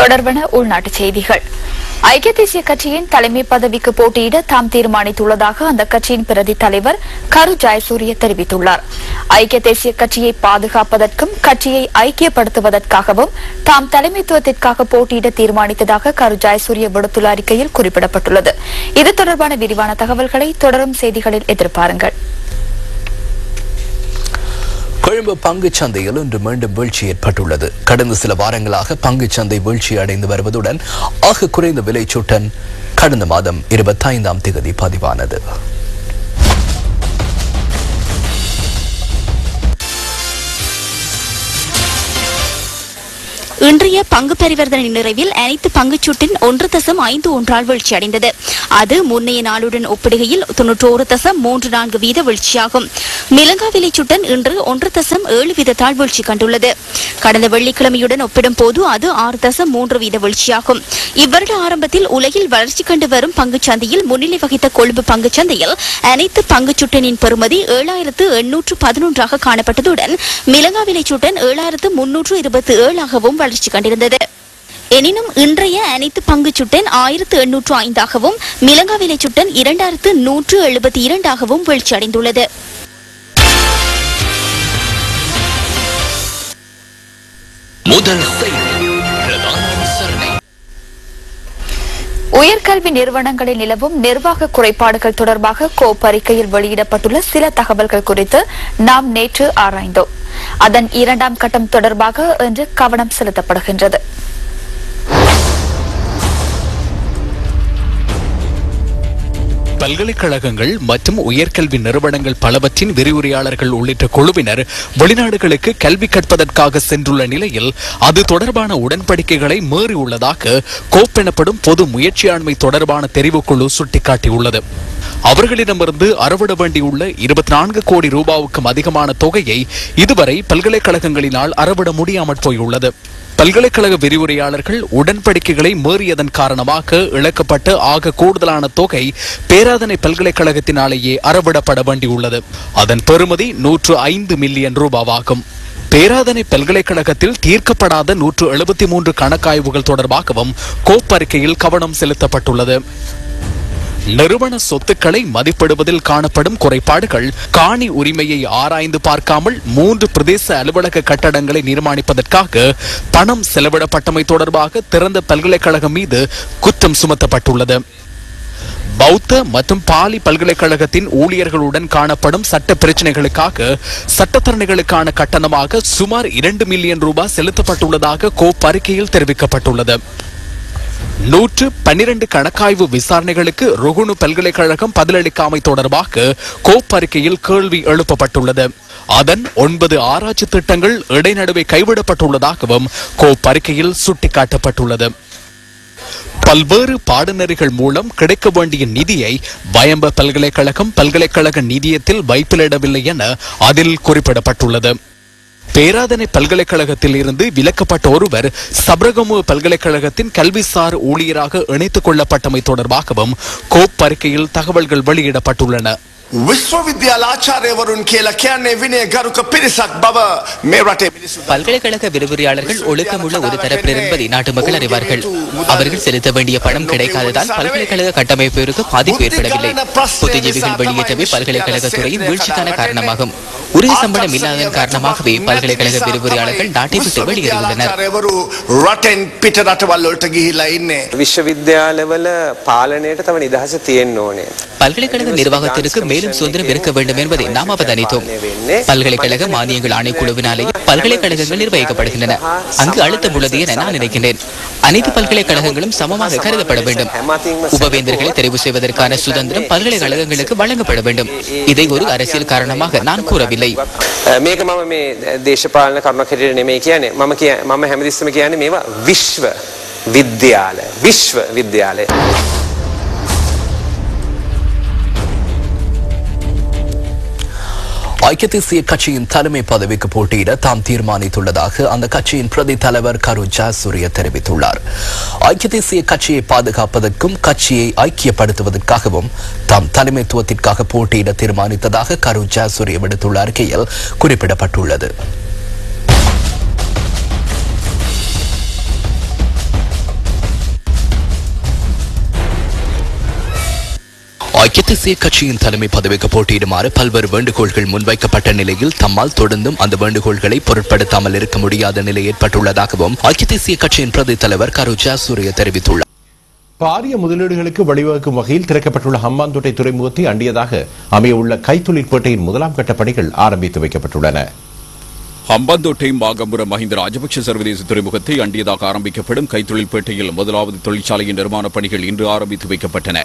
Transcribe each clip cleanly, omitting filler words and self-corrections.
தொடர்பான உள்நாட்டு செய்திகள். ஐக்கிய தேசிய கட்சியின் தலைமை பதவிக்கு போட்டியிட தாம் தீர்மானித்துள்ளதாக அந்த கட்சியின் பிரதி தலைவர் கரு ஜெயசூரிய தெரிவித்துள்ளார். ஐக்கிய தேசிய கட்சியை பாதுகாப்பதற்கும் கட்சியை ஐக்கியப்படுத்துவதற்காகவும் தாம் தலைமைத்துவத்திற்காக போட்டியிட தீர்மானித்ததாக கரு ஜெயசூரிய விடுத்துள்ள அறிக்கையில் குறிப்பிடப்பட்டுள்ளது. இது தொடர்பான விரிவான தகவல்களை தொடரும் செய்திகளில் எதிர்பாருங்கள். கொழும்பு பங்குச் சந்தையில் இன்று மீண்டும் வீழ்ச்சி ஏற்பட்டுள்ளது. கடந்த சில வாரங்களாக பங்குச் சந்தை வீழ்ச்சி அடைந்து வருவதுடன் ஆக குறைந்த விலைச்சூட்டன் கடந்த மாதம் 25ஆம் தேதி பதிவானது. இன்றைய பங்கு பரிவர்த்தனை நிறைவில் அனைத்து பங்குச்சூட்டின் 1.51 வீழ்ச்சியடைந்தது. அது முன்னைய நாளுடன் ஒப்பிடுகையில் 91.34 வீத வீழ்ச்சியாகும். மிளகா விலைச்சுட்டன் இன்று 1.7 வீதத்தால் வீழ்ச்சி கண்டுள்ளது. கடந்த வெள்ளிக்கிழமையுடன் ஒப்பிடும் போது அது 6.3 வீத வீழ்ச்சியாகும். இவ்வருட ஆரம்பத்தில் உலகில் வளர்ச்சி கண்டு வரும் பங்குச்சந்தையில் முன்னிலை வகித்த கொழும்பு பங்குச்சந்தையில் அனைத்து பங்குச்சுட்டனின் பெறுமதி 7,811 காணப்பட்டதுடன் மிளகா விலைச்சுட்டன் 7,327 வளர்ச்சி கண்டிருந்தது. எனினும் இன்றைய அனைத்து பங்குச்சுட்டன் 1,805 மிளகா விலைச்சுட்டன் 2,172 வீழ்ச்சி அடைந்துள்ளது. உயர்கல்வி நிறுவனங்களில் நிலவும் நிர்வாக குறைபாடுகள் தொடர்பாக கோப் அறிக்கையில் வெளியிடப்பட்டுள்ள சில தகவல்கள் குறித்து நாம் நேற்று ஆராய்ந்தோம். அதன் 2ஆம் கட்டம் தொடர்பாக இன்று கவனம் செலுத்தப்படுகின்றது. பல்கலைக்கழகங்கள் மற்றும் உயர்கல்வி நிறுவனங்கள் பலவற்றின் விரிவுரையாளர்கள் உள்ளிட்ட குழுவினர் வெளிநாடுகளுக்கு கல்வி கற்பதற்காக சென்றுள்ள நிலையில் அது தொடர்பான உடன்படிக்கைகளை மீறியுள்ளதாக கோப் எனப்படும் பொது முயற்சியாண்மை தொடர்பான தெரிவுக்குழு சுட்டிக்காட்டியுள்ளது. அவர்களிடமிருந்து அறவிட வேண்டியுள்ள 24 கோடி ரூபாவுக்கும் அதிகமான தொகையை இதுவரை பல்கலைக்கழகங்களினால் அறவிட முடியாமல் போயுள்ளது. பல்கலைக்கழக விரிவுரையாளர்கள் உடன்படிக்கைகளை மீறியதன் காரணமாக இழக்கப்பட்ட ஆக கூடுதலான தொகை பேராதனை பல்கலைக்கழகத்தினாலேயே அறவிடப்பட வேண்டியுள்ளது. அதன் பெறுமதி 105 மில்லியன் ரூபாவாகும். பேராதனை பல்கலைக்கழகத்தில் தீர்க்கப்படாத 173 கணக்காய்வுகள் தொடர்பாகவும் கோப் அறிக்கையில் கவனம் செலுத்தப்பட்டுள்ளது. நிறுவன சொத்துக்களை மதிப்பிடுவதில் காணப்படும் குறைபாடுகள், காணி உரிமையை ஆராய்ந்து பார்க்காமல் 3 பிரதேச அலுவலக கட்டடங்களை நிர்மாணிப்பதற்காக பணம் செலவிடப்பட்டமை தொடர்பாக திறந்த பல்கலைக்கழகம் மீது குற்றம் சுமத்தப்பட்டுள்ளது. பௌத்த மற்றும் பாலி பல்கலைக்கழகத்தின் ஊழியர்களுடன் காணப்படும் சட்ட பிரச்சனைகளுக்காக சட்டத்தரணிகளுக்கான கட்டணமாக சுமார் 2 மில்லியன் ரூபாய் செலுத்தப்பட்டுள்ளதாக கோப் அறிக்கையில் தெரிவிக்கப்பட்டுள்ளது. 112 கணக்காய்வு விசாரணைகளுக்கு ருகுணு பல்கலைக்கழகம் பதிலளிக்காமை தொடர்பாக கோப் அறிக்கையில் கேள்வி எழுப்பப்பட்டுள்ளது. அதன் 9 ஆராய்ச்சி திட்டங்கள் இடைநடுவே கைவிடப்பட்டுள்ளதாகவும் கோப் அறிக்கையில் சுட்டிக்காட்டப்பட்டுள்ளது. பல்வேறு பாடநெறிகள் மூலம் கிடைக்க வேண்டிய நிதியை வயம்ப பல்கலைக்கழகம் பல்கலைக்கழக நிதியத்தில் வைப்பிலிடவில்லை என அதில் குறிப்பிடப்பட்டுள்ளது. பேராதனை பல்கலைக்கழகத்தில் இருந்து விலக்கப்பட்ட ஒருவர் சப்ரகமு பல்கலைக்கழகத்தின் கல்விசார் ஊழியராக இணைத்துக் கொள்ளப்பட்டமை தொடர்பாகவும் கோப் அறிக்கையில் தகவல்கள் வெளியிடப்பட்டுள்ளன. பல்கலைக்கழக விரிவுரையாளர்கள் ஒழுக்கமுள்ள ஒரு தரப்பினர் என்பதை நாட்டு மக்கள் அறிவார்கள். அவர்கள் செலுத்த வேண்டிய பணம் கிடைக்காததால் பல்கலைக்கழக கட்டமைப்பிற்கு பாதிப்பு ஏற்படவில்லை. புத்திஜீவிகள் வெளியேற்றமே பல்கலைக்கழக துறையின் வீழ்ச்சிக்கான காரணமாகும். உரிய சம்பளம் இல்லாததன் காரணமாகவே பல்கலைக்கழக விரிவுரையாளர்கள் நாட்டை விட்டு வெளியேறியுள்ளனர். பல்கலைக்கழக நிர்வாகத்திற்கு மேலும் சுதந்திரம் இருக்க வேண்டும் என்பதை நாம் அவதானித்தோம். பல்கலைக்கழக மானியங்கள் ஆணைக்குழுவினாலேயே பல்கலைக்கழகங்கள் நிர்வகிக்கப்படுகின்றன. அங்கு அழுத்தம் உள்ளது என நான் நினைக்கின்றேன். அனைத்து பல்கலைக்கழகங்களும் சமமாக கருதப்பட வேண்டும். உபவேந்தர்களை தெரிவு செய்வதற்கான சுதந்திரம் பல்கலைக்கழகங்களுக்கு வழங்கப்பட வேண்டும். இதை ஒரு அரசியல் காரணமாக நான் கூறவில்லை. මේක මම මේ දේශපාලන කරුණක් හැටියට නෙමෙයි කියන්නේ. මම හැමතිස්සෙම කියන්නේ මේවා විශ්ව විද්‍යාලය. ஐக்கிய தேசிய கட்சியின் தலைமை பதவிக்கு போட்டியிட தாம் தீர்மானித்துள்ளதாக அந்த கட்சியின் பிரதி தலைவர் கரு ஜெயசூரிய தெரிவித்துள்ளார். ஐக்கிய தேசிய கட்சியை பாதுகாப்பதற்கும் கட்சியை ஐக்கியப்படுத்துவதற்காகவும் தாம் தலைமைத்துவத்திற்காக போட்டியிட தீர்மானித்ததாக கரு ஜெயசூரிய விடுத்துள்ள அறிக்கையில் குறிப்பிடப்பட்டுள்ளது. ஐக்கிய தேசிய கட்சியின் தலைமை பதவிக்கு போட்டியிடுமாறு பல்வேறு வேண்டுகோள்கள் முன்வைக்கப்பட்ட நிலையில் தம்மால் தொடர்ந்தும் அந்த வேண்டுகோள்களை பொருட்படுத்தாமல் இருக்க முடியாத நிலை ஏற்பட்டுள்ளதாகவும் ஐக்கிய தேசிய கட்சியின் பிரதி தலைவர் கரு ஜாசூரிய தெரிவித்துள்ளார். பாரிய முதலீடுகளுக்கு வழிவகுக்கும் வகையில் திறக்கப்பட்டுள்ள ஹம்பாந்தோட்டை துறைமுகத்தை அண்டியதாக அமையவுள்ள கைத்தொழிற்பேட்டையின் முதலாம் கட்ட பணிகள் ஆரம்பித்து வைக்கப்பட்டுள்ளன. ஹம்பாந்தோட்டை மாகம்புர மஹிந்த ராஜபக்ஷ சர்வதேச துறைமுகத்தை அண்டியதாக ஆரம்பிக்கப்படும் கைத்தொழில்பேட்டையில் முதலாவது தொழிற்சாலையின் நிர்மாணப் பணிகள் இன்று ஆரம்பித்து வைக்கப்பட்டன.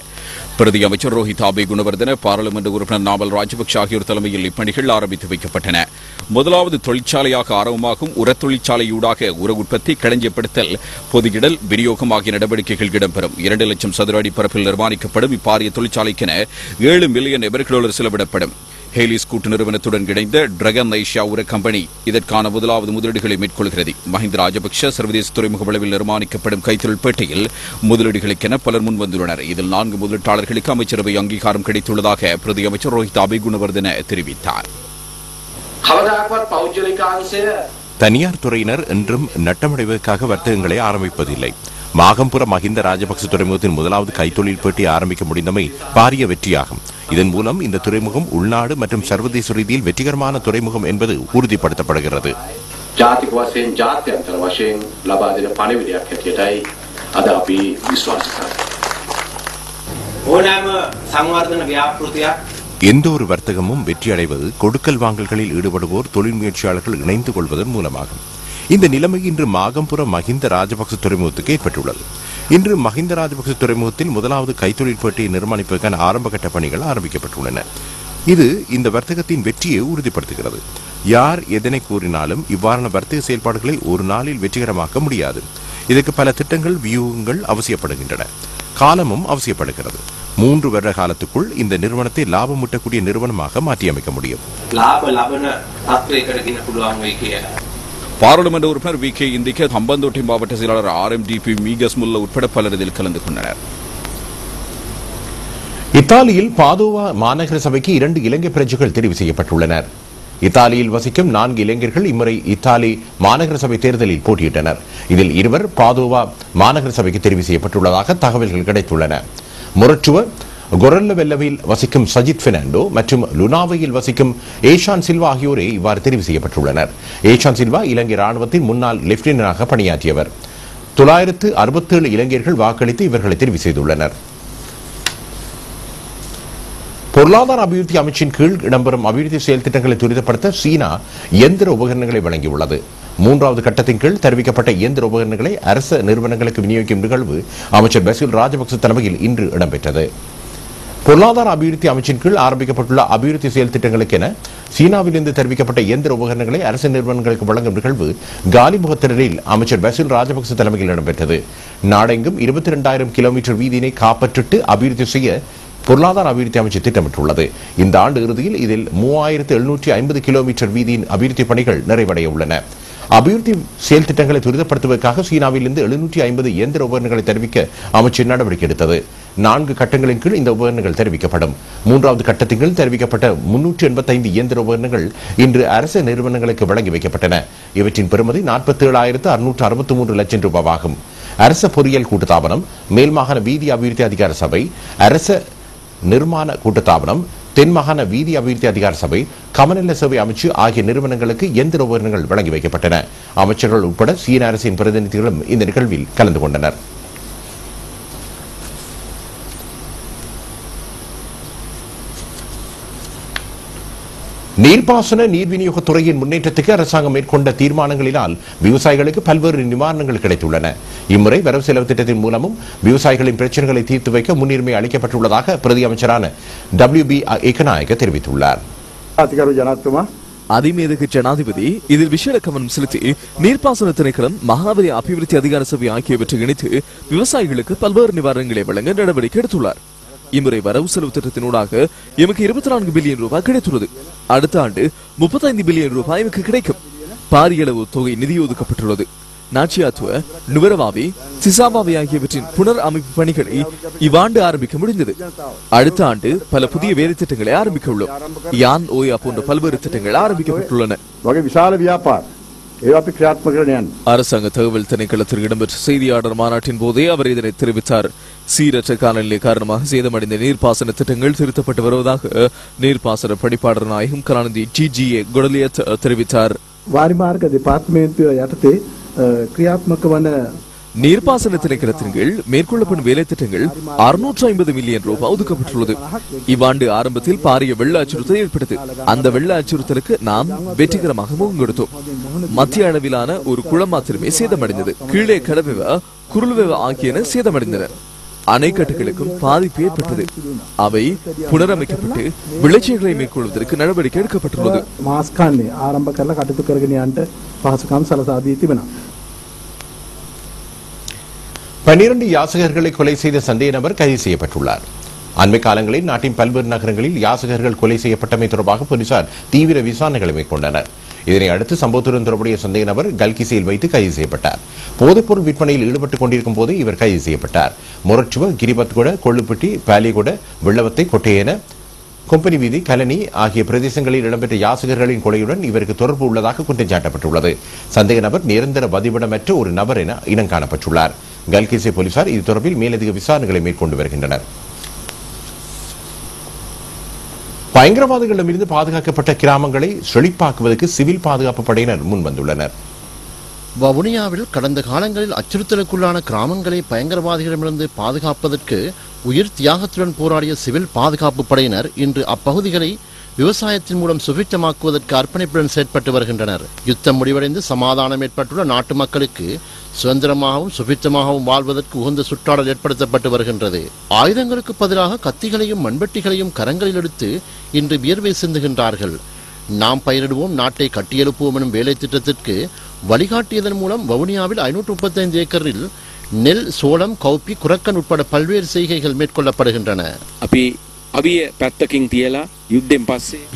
பிரதி அமைச்சர் ரோஹித் ஆபே குணவர்தன, பாராளுமன்ற உறுப்பினர் நாமல் ராஜபக்ஷ ஆகியோர் தலைமையில் இப்பணிகள் ஆரம்பித்து வைக்கப்பட்டன. முதலாவது தொழிற்சாலையாக ஆரம்பமாகும் உர தொழிற்சாலையூடாக உர உற்பத்தி, களஞ்சியப்படுத்தல், பொதியிடல், விநியோகம் ஆகிய நடவடிக்கைகள் இடம்பெறும். 2 லட்சம் சதுர அடி பரப்பில் நிர்மாணிக்கப்படும் இப்பாரிய தொழிற்சாலைக்கென 7 மில்லியன் $7 செலவிடப்படும். ஹேலிஸ் கூட்டு நிறுவனத்துடன் இணைந்த டிரகன் ஐஷியா உர கம்பெனி இதற்கான முதலாவது முதலீடுகளை மேற்கொள்கிறது. மஹிந்த ராஜபக்ஷ சர்வதேச துறைமுக அளவில் நிர்மாணிக்கப்படும் கைத்தொழில்பேட்டையில் முதலீடுகளுக்கென பலர் முன்வந்துள்ளனர். இதில் 4 முதலீட்டாளர்களுக்கு அமைச்சரவை அங்கீகாரம் கிடைத்துள்ளதாக பிரதி அமைச்சர் ரோஹித் ஆபே குணவர்தன தெரிவித்தார். தனியார் துறையினர் என்றும் நட்டமடைவதற்காக வர்த்தகங்களை ஆரம்பிப்பதில்லை. மாகம்புர மஹிந்த ராஜபக்ச துறைமுகத்தின் முதலாவது கைத்தொழில் பேட்டை ஆரம்பிக்க முடிந்தமை பாரிய வெற்றியாகும். இதன் மூலம் இந்த துறைமுகம் உள்நாடு மற்றும் சர்வதேச ரீதியில் வெற்றிகரமான துறைமுகம் என்பது உறுதிப்படுத்தப்படுகிறது. எந்த ஒரு வர்த்தகமும் வெற்றியடைவது கொடுக்கல் வாங்கல்களில் ஈடுபடுவோர் தொழில் முயற்சியாளர்கள் இணைந்து கொள்வதன் மூலமாகும். இந்த நிலைமை இன்று மாகம்புர மஹிந்த ராஜபக்ச துறைமுகத்துக்கு ஏற்பட்டுள்ளது. இன்று மஹிந்த ராஜபக்ச துறைமுகத்தில் முதலாவது கைத்தொழில் பேட்டையை நிர்மாணிப்பதற்கான ஆரம்பகட்ட பணிகள் ஆரம்பிக்கப்பட்டுள்ளன. இது இந்த வர்த்தகத்தின் வெற்றியை உறுதிப்படுத்துகிறது. யார் எதனை கூறினாலும் இவ்வாறான வர்த்தக செயல்பாடுகளை ஒரு நாளில் வெற்றிகரமாக்க முடியாது. இதற்கு பல திட்டங்கள், வியூகங்கள் அவசியப்படுகின்றன. காலமும் அவசியப்படுகிறது. 3 வருட காலத்துக்குள் இந்த நிறுவனத்தை லாபம் ஈட்டக்கூடிய நிறுவனமாக மாற்றியமைக்க முடியும். பாராளுமன்ற உறுப்பினர் வி கே இந்திக்க, ஹம்பாந்தோட்டை மாவட்ட செயலாளர் RMDP மீகஸ் முல்ல உட்பட பலர் இதில் கலந்து கொண்டனர். இத்தாலியில் பாதோவா மாநகர சபைக்கு 2 இலங்கை பிரஜைகள் தெரிவு செய்யப்பட்டுள்ளனர். இத்தாலியில் வசிக்கும் 4 இளைஞர்கள் இம்முறை இத்தாலி மாநகர சபை தேர்தலில் போட்டியிட்டனர். இதில் 2 பாதோவா மாநகர சபைக்கு தெரிவு செய்யப்பட்டுள்ளதாக தகவல்கள் கிடைத்துள்ளன. முரட்டுவ கொரல்லவெல்லவில் வசிக்கும் சஜித் பெர்னாண்டோ மற்றும் லுனாவையில் வசிக்கும் ஏஷான் சில்வா ஆகியோரே இவ்வாறு தெரிவு செய்யப்பட்டுள்ளனர். ஏஷான் சில்வா இலங்கை ராணுவத்தின் முன்னாள் லெப்டினன்டாக பணியாற்றியவர். 967 இளைஞர்கள் வாக்களித்து இவர்களை தெரிவு செய்துள்ளனர். பொருளாதார அபிவிருத்தி அமைச்சின் கீழ் இடம்பெறும் அபிவிருத்தி செயல் திட்டங்களை துரிதப்படுத்த சீனா இயந்திர உபகரணங்களை வழங்கியுள்ளது. 3வது கட்டத்தின் கீழ் தெரிவிக்கப்பட்ட இயந்திர உபகரணங்களை அரசு நிறுவனங்களுக்கு விநியோகிக்கும் நிகழ்வு அமைச்சர் பசில் ராஜபக்ச தலைமையில் இன்று இடம்பெற்றது. பொருளாதார அபிவிருத்தி அமைச்சின் கீழ் ஆரம்பிக்கப்பட்டுள்ள அபிவிருத்தி செயல் திட்டங்களுக்கென சீனாவிலிருந்து தெரிவிக்கப்பட்ட இயந்திர உபகரணங்களை அரசு நிறுவனங்களுக்கு வழங்கும் நிகழ்வு காலிமுகத்திடலில் அமைச்சர் பசில் ராஜபக்ச தலைமையில் இடம்பெற்றது. நாடெங்கும் 22,000 கிலோமீட்டர் வீதியினை காப்பற்றிட்டு அபிவிருத்தி செய்ய பொருளாதார அபிவிருத்தி அமைச்சு திட்டமிட்டுள்ளது. இந்த ஆண்டு இறுதியில் இதில் 3750 கிலோமீட்டர் வீதியின் அபிவிருத்தி பணிகள் நிறைவடைய உள்ளன. அபிவிருத்தி செயல் திட்டங்களை துரிதப்படுத்துவதற்காக சீனாவிலிருந்து 750 இயந்திர உபகரணங்களை தெரிவிக்க அமைச்சர் நடவடிக்கை எடுத்தது. 4 கட்டங்களின் கீழ் இந்த உபகரணங்கள் தெரிவிக்கப்படும். 3வது கட்டத்தின் கீழ் தெரிவிக்கப்பட்ட 385 இயந்திர உபகரணங்கள் இன்று அரசு நிறுவனங்களுக்கு வழங்கி வைக்கப்பட்டன. இவற்றின் பெறுமதி 47,663 லட்சம் ரூபாவாகும். அரச பொறியியல் கூட்டுத்தாபனம், மேல் மாகாண வீதி அபிவிருத்தி அதிகார சபை, அரச நிர்மாண கூட்டுத்தாபனம், தென் மாகாண வீதி அபிவிருத்தி அதிகார சபை, கமநல சேவை அமைச்சு ஆகிய நிறுவனங்களுக்கு இயந்திர உபகரணங்கள் வழங்கி வைக்கப்பட்டன. அமைச்சர்கள் உட்பட சீன அரசின் பிரதிநிதிகளும் இந்த நிகழ்வில் கலந்து கொண்டனர். நீர்ப்பாசன நீர் விநியோக துறையின் முன்னேற்றத்துக்கு அரசாங்கம் மேற்கொண்ட தீர்மானங்களினால் விவசாயிகளுக்கு பல்வேறு நிவாரணங்கள் கிடைத்துள்ளன. இம்முறை வரவு செலவு திட்டத்தின் மூலமும் விவசாயிகளின் பிரச்சனைகளை தீர்த்து வைக்க முன்னுரிமை அளிக்கப்பட்டுள்ளதாக பிரதி அமைச்சரான WB ஏகநாயக்க தெரிவித்துள்ளார். அதிமேதகு ஜனாதிபதி இதில் விசேட கவனம் செலுத்தி நீர்ப்பாசன திணைக்களம், மகாபலி அபிவிருத்தி அதிகார சபை ஆகியவற்றை இணைத்து விவசாயிகளுக்கு பல்வேறு நிவாரணங்களை வழங்க நடவடிக்கை எடுத்துள்ளார். இம்முறை வரவு செலவு திட்டத்தினூடாக எமக்கு 24 பில்லியன் ரூபாய் கிடைத்துள்ளது. அடுத்த ஆண்டு 35 பில்லியன் ரூபாய் எமக்கு கிடைக்கும். பாரிய அளவு தொகை நிதி ஒதுக்கப்பட்டுள்ளது. நாச்சியாத்துவ, நுவரவாவி, சிசாபாவி ஆகியவற்றின் புனர் அமைப்பு பணிகளை இவ்வாண்டு ஆரம்பிக்க முடிந்தது. அடுத்த ஆண்டு பல புதிய வேலை திட்டங்களை ஆரம்பிக்க உள்ளோம். யான் ஓயா போன்ற பல்வேறு திட்டங்கள் ஆரம்பிக்கப்பட்டுள்ளன. அரசாங்க தகவல் திணைக்களத்தில் இடம்பெற்ற செய்தியாளர் மாநாட்டின் போதே அவர் இதனை தெரிவித்தார். சீரற்ற காலநிலை காரணமாக சேதமடைந்த நீர்ப்பாசன திட்டங்கள் திருத்தப்பட்டு வருவதாக நீர்ப்பாசன படிப்பாளர் நாயகம் கலாநிதி GGA கொடலியத் தெரிவித்தார். நீர்ப்பாசன திணைக்களத்தின் கீழ் மேற்கொள்ளப்படும் வேலை திட்டங்கள் 650 மில்லியன் ரூபாய் ஒதுக்கப்பட்டுள்ளது. இவ்வாண்டு ஆரம்பத்தில் பாரிய வெள்ள அச்சுறுத்தல் ஏற்பட்டது. அந்த வெள்ள அச்சுறுத்தலுக்கு நாம் வெற்றிகரமாக முகம் கொடுத்தோம். மத்திய அளவிலான ஒரு குளம் மாத்திரமே சேதமடைந்தது. கீழே கடவெவ குருள்வெவ ஆகியன சேதமடைந்தன. அணைக்கட்டுகளுக்கும் பாதிப்பு ஏற்பட்டது. அவை புனரமைக்கப்பட்டு விளைச்சல்களை மேற்கொள்வதற்கு நடவடிக்கை எடுக்கப்பட்டுள்ளது. 12 யாசகர்களை கொலை செய்த சந்தேக நபர் கைது செய்யப்பட்டுள்ளார். அண்மை காலங்களில் நாட்டின் பல்வேறு நகரங்களில் யாசகர்கள் கொலை செய்யப்பட்டமை தொடர்பாக போலீசார் தீவிர விசாரணைகளை மேற்கொண்டனர். இதனை அடுத்து சம்பவத்துடன் தொடர்புடைய சந்தேக நபர் கல்கிசியில் வைத்து கைது செய்யப்பட்டார். போதைப்பொருள் விற்பனையில் ஈடுபட்டுக் கொண்டிருக்கும் போது இவர் கைது செய்யப்பட்டார். மொரச்சுவ, கிரிபத்கொட, கொள்ளுப்பட்டி, பாலிகொட, வெள்ளவத்தை, கொட்டையன, கொம்பனி வீதி, கலனி ஆகிய பிரதேசங்களில் இடம்பெற்ற யாசகர்களின் கொலையுடன் இவருக்கு தொடர்பு உள்ளதாக குற்றம் சாட்டப்பட்டுள்ளது. சந்தேக நபர் நிரந்தர வதிவிடமற்ற ஒரு நபர் என இனம் காணப்பட்டுள்ளார். கல்கிசி போலீசார் இது தொடர்பில் மேலதிக விசாரணைகளை மேற்கொண்டு வருகின்றனர். பயங்கரவாதிகளிடமிருந்து பாதுகாக்கப்பட்ட கிராமங்களை செழிப்பாக்குவதற்கு சிவில் பாதுகாப்பு படையினர் முன்வந்துள்ளனர். வவுனியாவில் கடந்த காலங்களில் அச்சுறுத்தலுக்குள்ளான கிராமங்களை பயங்கரவாதிகளிடமிருந்து பாதுகாப்பதற்கு உயிர் தியாகத்துடன் போராடிய சிவில் பாதுகாப்பு படையினர் இன்று அப்பகுதிகளை விவசாயத்தின் மூலம் சுபிட்சமாக்குவதற்கு அர்ப்பணிப்புடன் செயற்பட்டு வருகின்றனர். யுத்தம் முடிவடைந்து சமாதானம் ஏற்பட்டுள்ள நாட்டு மக்களுக்கு சுதந்திரமாகவும் சுபிட்சமாகவும் வாழ்வதற்கு உகந்த சுற்றாடல் ஏற்படுத்தப்பட்டு வருகின்றது. ஆயுதங்களுக்கு பதிலாக கத்திகளையும் மண்வெட்டிகளையும் கரங்களில் எடுத்து இன்று வியர்வை சிந்துகின்றார்கள். நாம் பயிரிடுவோம், நாட்டை கட்டியெழுப்புவோம் எனும் வேலை திட்டத்திற்கு வழிகாட்டியதன் மூலம் வவுனியாவில் 535 ஏக்கரில் நெல், சோளம், கௌப்பி, குரக்கன் உட்பட பல்வேறு செய்கைகள் மேற்கொள்ளப்படுகின்றன.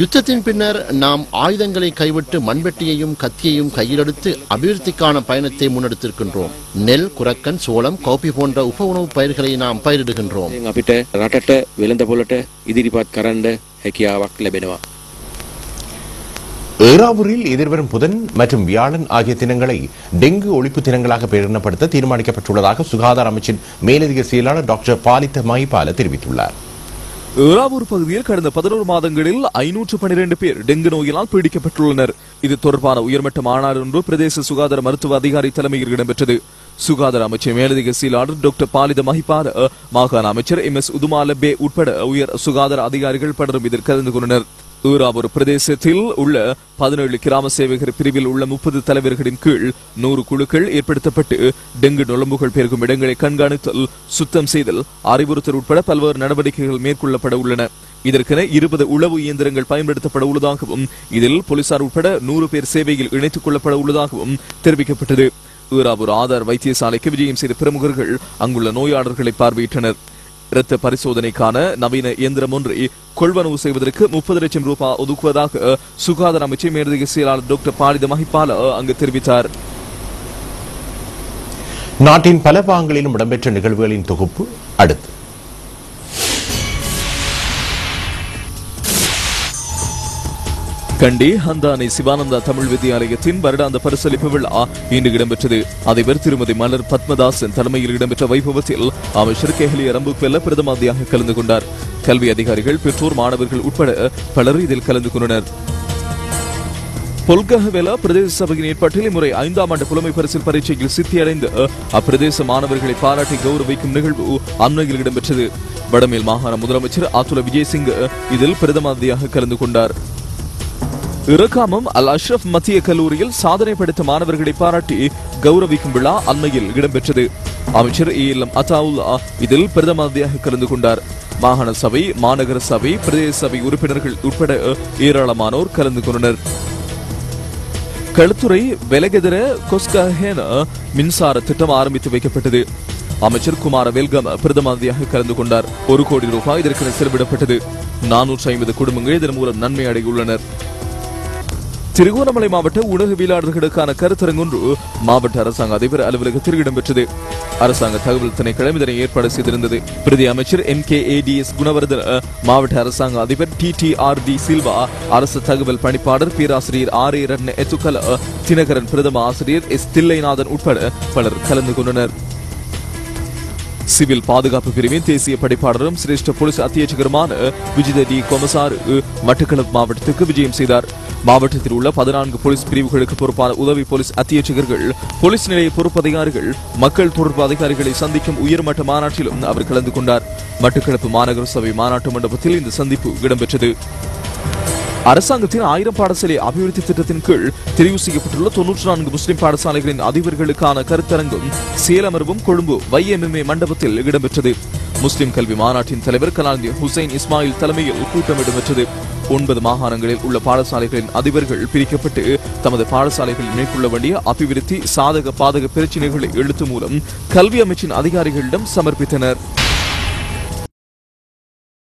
யுத்தத்தின் பின்னர் நாம் ஆயுதங்களை கைவிட்டு மண்வெட்டியையும் கத்தியையும் கையிலெடுத்து அபிவிருத்திக்கான பயணத்தை முன்னெடுத்திருக்கின்றோம். நெல், குரக்கன், சோளம், கௌப்பி போன்ற உப உணவுப் பயிர்களை நாம் பயிரிடுகின்றோம். ஏறாவூரில் எதிர்வரும் புதன் மற்றும் வியாழன் ஆகிய தினங்களை டெங்கு ஒழிப்பு தினங்களாக பிரகடனப்படுத்த தீர்மானிக்கப்பட்டுள்ளதாக சுகாதார அமைச்சின் மேலதிக செயலாளர் டாக்டர் பாலித்த மகிபால தெரிவித்துள்ளார். ஏறாவூர் பகுதியில் கடந்த 11 மாதங்களில் 512 பேர் டெங்கு நோயினால் பீடிக்கப்பட்டுள்ளனர். இது தொடர்பான உயர்மட்ட மாநாடு ஒன்று பிரதேச சுகாதார மருத்துவ அதிகாரி தலைமையில் இடம்பெற்றது. சுகாதார அமைச்சர் மேலதிக செயலாளர் டாக்டர் பாலித மகிபால, மாகாண அமைச்சர் MS உதுமால பே உட்பட உயர் சுகாதார அதிகாரிகள் பலரும் இதில் கலந்து கொண்டனர். ஏறாவூர் பிரதேசத்தில் உள்ள 17 கிராம சேவகர் பிரிவில் உள்ள 30 தலைவர்களின் கீழ் 100 குழுக்கள் ஏற்படுத்தப்பட்டு டெங்கு நுழம்புகள் பெருகும் இடங்களை கண்காணித்தல், சுத்தம் செய்தல், அறிவுறுத்தல் உட்பட பல்வேறு நடவடிக்கைகள் மேற்கொள்ளப்பட உள்ளன. இதற்கென 20 உளவு இயந்திரங்கள் பயன்படுத்தப்பட உள்ளதாகவும் இதில் போலீசார் உட்பட 100 பேர் சேவையில் இணைத்துக் கொள்ளப்பட உள்ளதாகவும் தெரிவிக்கப்பட்டது. ஏறாவூர் ஆதார் வைத்தியசாலைக்கு விஜயம் செய்த பிரமுகர்கள் அங்குள்ள நோயாளர்களை பார்வையிட்டனர். இரத்த பரிசோதனைக்கான நவீன இயந்திரம் ஒன்றை கொள்வனவு செய்வதற்கு 30 லட்சம் ரூபாய் ஒதுக்குவதாக சுகாதார அமைச்சர் மேலதிக செயலாளர் டாக்டர் பாலித மகிபால அங்கு தெரிவித்தார். நாட்டின் பல பாகங்களிலும் இடம்பெற்ற நிகழ்வுகளின் தொகுப்பு அடுத்து. கண்டி ஹந்தானை சிவானந்தா தமிழ் வித்தியாலயத்தின் வருடாந்த பரிசளிப்பு விழா இன்று இடம்பெற்றது. அதிபர் திருமதி மலர் பத்மதாசன் தலைமையில் இடம்பெற்ற வைபவத்தில் அமைச்சர் கேஹலிய ரம்புக்வெல்ல பிரதமாதியாக கலந்து கொண்டார். கல்வி அதிகாரிகள், பெற்றோர், மாணவர்கள் உட்பட பலர் இதில் கலந்து கொண்டனர். பொல்கஹவெல பிரதேச சபையின் ஏற்பாட்டில் இம்முறை 5ஆம் ஆண்டு புலமை பரிசில் பரீட்சையில் சித்தியடைந்த அப்பிரதேச மாணவர்களை பாராட்டி கௌரவிக்கும் நிகழ்வு அண்மையில் இடம்பெற்றது. வடமேல் மாகாண முதலமைச்சர் ஆத்துல விஜயசிங்க இதில் பிரதமாதியாக கலந்து கொண்டார். இரக்காமம் அல் அஷ்ரப் மத்திய கல்லூரியில் சாதனை படைத்த மாணவர்களை பாராட்டி கௌரவிக்கும் விழா அண்மையில் இடம்பெற்றது. அமைச்சர் ALM அத்தாவுல்லா இதில் பிரதமாதியாக கலந்து கொண்டார். மாகாண சபை, மாநகர சபை, பிரதேச சபை உறுப்பினர்கள் உட்பட ஏராளமானோர் கலந்து கொண்டனர். களுத்துறை வெலகெதர கொஸ்கஹேன மின்சார திட்டம் ஆரம்பித்து வைக்கப்பட்டது. அமைச்சர் குமார வெல்கம் பிரதமாதியாக கலந்து கொண்டார். 1 கோடி ரூபாய் இதற்கு செலவிடப்பட்டது. 450 குடும்பங்கள் இதன் மூலம் நன்மை அடைந்துள்ளனர். திருகோணமலை மாவட்ட ஊடகவியலாளர்களுக்கான கருத்தரங்கொன்று மாவட்ட அரசாங்க அதிபர் அலுவலகத்தில் இடம்பெற்றது. அரசாங்க தகவல் திணைக்களம் இதனை ஏற்பாடு செய்திருந்தது. பிரதி அமைச்சர் MKADS குணவர்தன, மாவட்ட அரசாங்க அதிபர் TTRD சில்வா, அரசு தகவல் பணிப்பாளர் பேராசிரியர் RA ரத்ன எத்துக்கல, தினகரன் பிரதம ஆசிரியர் S தில்லைநாதன் உட்பட பலர் கலந்து கொண்டனர். சிவில் பாதுகாப்பு பிரிவின் தேசிய படைப்பாளரும் சிரேஷ்ட போலீஸ் அத்தியட்சகருமான விஜித டி கொமசார் மட்டக்களப்பு மாவட்டத்துக்கு விஜயம் செய்தார். மாவட்டத்தில் உள்ள 14 போலீஸ் பிரிவுகளுக்கு பொறுப்பான உதவி போலீஸ் அத்தியட்சகர்கள், போலீஸ் நிலைய பொறுப்பதிகாரிகள், மக்கள் தொடர்பு அதிகாரிகளை சந்திக்கும் உயர்மட்ட மாநாட்டிலும் அவர் கலந்து கொண்டார். மட்டக்களப்பு மாநகர சபை மாநாட்டு மண்டபத்தில் இந்த சந்திப்பு இடம்பெற்றது. அரசாங்கத்தின் 1000 பாடசாலை அபிவிருத்தி திட்டத்தின் கீழ் தெரிவு செய்யப்பட்டுள்ள 94 முஸ்லிம் பாடசாலைகளின் அதிபர்களுக்கான கருத்தரங்கும் சேலமர்வும் கொழும்பு YMMA மண்டபத்தில் இடம்பெற்றது. முஸ்லிம் கல்வி மாநாட்டின் தலைவர் கலாநிதி ஹுசைன் இஸ்மாயில் தலைமையில் கூட்டம் இடம்பெற்றது. 9 மாகாணங்களில் உள்ள பாடசாலைகளின் அதிபர்கள் பிரிக்கப்பட்டு தமது பாடசாலைகளில் மேற்கொள்ள வேண்டிய அபிவிருத்தி சாதக பாதக பிரச்சினைகளை எழுத்து மூலம் கல்வி அமைச்சின் அதிகாரிகளிடம் சமர்ப்பித்தனர்.